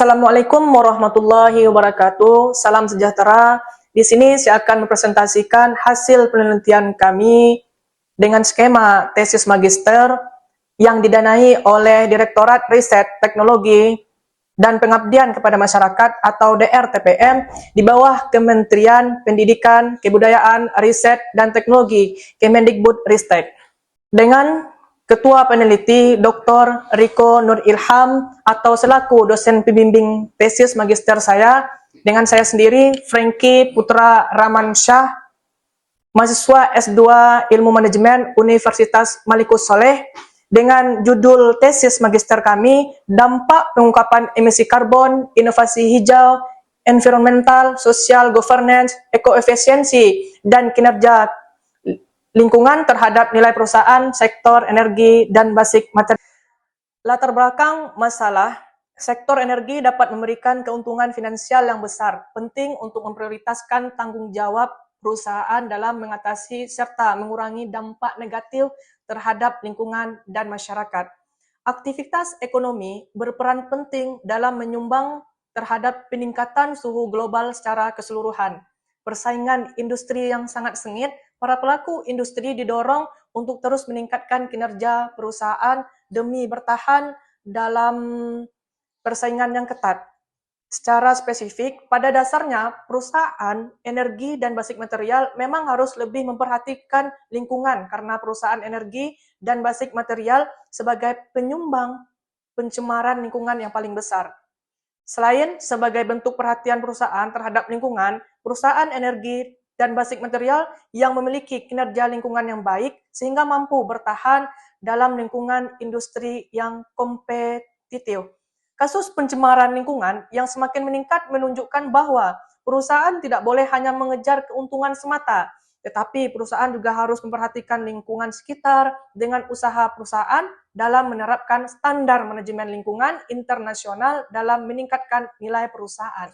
Assalamualaikum warahmatullahi wabarakatuh. Salam sejahtera. Di sini saya akan mempresentasikan hasil penelitian kami dengan skema tesis magister yang didanai oleh Direktorat Riset Teknologi dan Pengabdian kepada Masyarakat atau DRTPM di bawah Kementerian Pendidikan, Kebudayaan, Riset, dan Teknologi Kemendikbudristek. Dengan Ketua Peneliti Dr. Riko Nur Ilham atau selaku dosen pembimbing tesis magister saya, dengan saya sendiri Franky Putra Ramansyah, mahasiswa S2 Ilmu Manajemen Universitas Malikus Saleh, dengan judul tesis magister kami, Dampak Pengungkapan Emisi Karbon, Inovasi Hijau, Environmental, Social Governance, Ekoefisiensi, dan Kinerja Lingkungan terhadap nilai perusahaan, sektor energi, dan basic material. Latar belakang masalah, sektor energi dapat memberikan keuntungan finansial yang besar, penting untuk memprioritaskan tanggung jawab perusahaan dalam mengatasi serta mengurangi dampak negatif terhadap lingkungan dan masyarakat. Aktivitas ekonomi berperan penting dalam menyumbang terhadap peningkatan suhu global secara keseluruhan. Persaingan industri yang sangat sengit, para pelaku industri didorong untuk terus meningkatkan kinerja perusahaan demi bertahan dalam persaingan yang ketat. Secara spesifik, pada dasarnya perusahaan energi dan basic material memang harus lebih memperhatikan lingkungan karena perusahaan energi dan basic material sebagai penyumbang pencemaran lingkungan yang paling besar. Selain sebagai bentuk perhatian perusahaan terhadap lingkungan, perusahaan energi dan basic material yang memiliki kinerja lingkungan yang baik sehingga mampu bertahan dalam lingkungan industri yang kompetitif. Kasus pencemaran lingkungan yang semakin meningkat menunjukkan bahwa perusahaan tidak boleh hanya mengejar keuntungan semata, tetapi perusahaan juga harus memperhatikan lingkungan sekitar dengan usaha perusahaan dalam menerapkan standar manajemen lingkungan internasional dalam meningkatkan nilai perusahaan.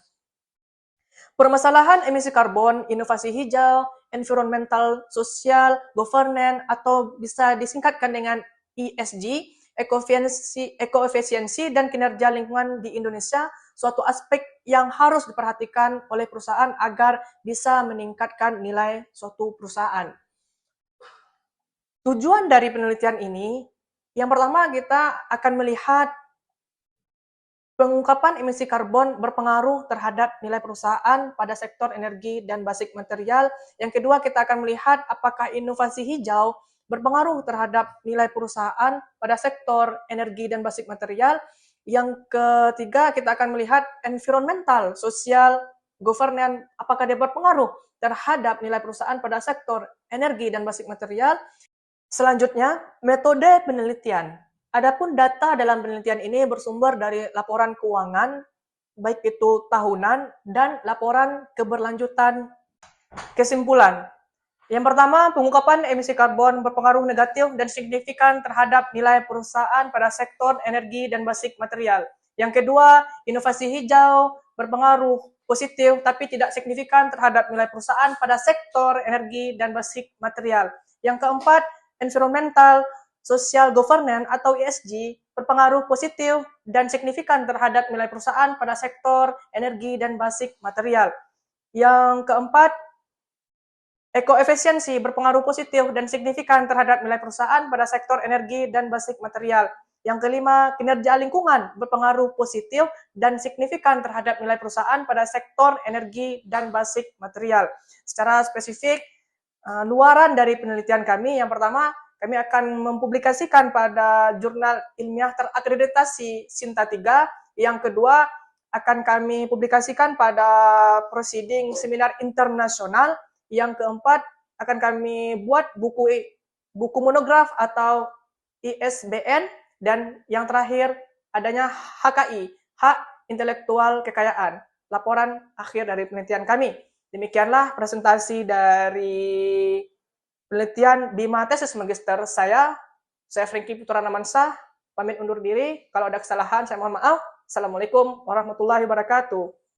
Permasalahan emisi karbon, inovasi hijau, environmental, social, governance, atau bisa disingkatkan dengan ESG, ekoefisiensi dan kinerja lingkungan di Indonesia, suatu aspek yang harus diperhatikan oleh perusahaan agar bisa meningkatkan nilai suatu perusahaan. Tujuan dari penelitian ini, yang pertama kita akan melihat pengungkapan emisi karbon berpengaruh terhadap nilai perusahaan pada sektor energi dan basic material. Yang kedua, kita akan melihat apakah inovasi hijau berpengaruh terhadap nilai perusahaan pada sektor energi dan basic material. Yang ketiga, kita akan melihat environmental, social, governance, apakah dia berpengaruh terhadap nilai perusahaan pada sektor energi dan basic material. Selanjutnya, metode penelitian. Adapun data dalam penelitian ini bersumber dari laporan keuangan, baik itu tahunan dan laporan keberlanjutan kesimpulan. Yang pertama, pengungkapan emisi karbon berpengaruh negatif dan signifikan terhadap nilai perusahaan pada sektor energi dan basic material. Yang kedua, inovasi hijau berpengaruh positif tapi tidak signifikan terhadap nilai perusahaan pada sektor energi dan basic material. Yang keempat, environmental, social governance atau ESG berpengaruh positif dan signifikan terhadap nilai perusahaan pada sektor energi dan basic material. Yang keempat, ekoefisiensi berpengaruh positif dan signifikan terhadap nilai perusahaan pada sektor energi dan basic material. Yang kelima, kinerja lingkungan berpengaruh positif dan signifikan terhadap nilai perusahaan pada sektor energi dan basic material. Secara spesifik, luaran dari penelitian kami, yang pertama, kami akan mempublikasikan pada jurnal ilmiah terakreditasi Sinta 3. Yang kedua, akan kami publikasikan pada proceeding seminar internasional. Yang keempat, akan kami buat buku monograf atau ISBN. Dan yang terakhir, adanya HKI, Hak Intelektual Kekayaan, laporan akhir dari penelitian kami. Demikianlah presentasi dari penelitian BIMA tesis magister saya Franky Putra Ramansyah, pamit undur diri. Kalau ada kesalahan, saya mohon maaf. Assalamualaikum warahmatullahi wabarakatuh.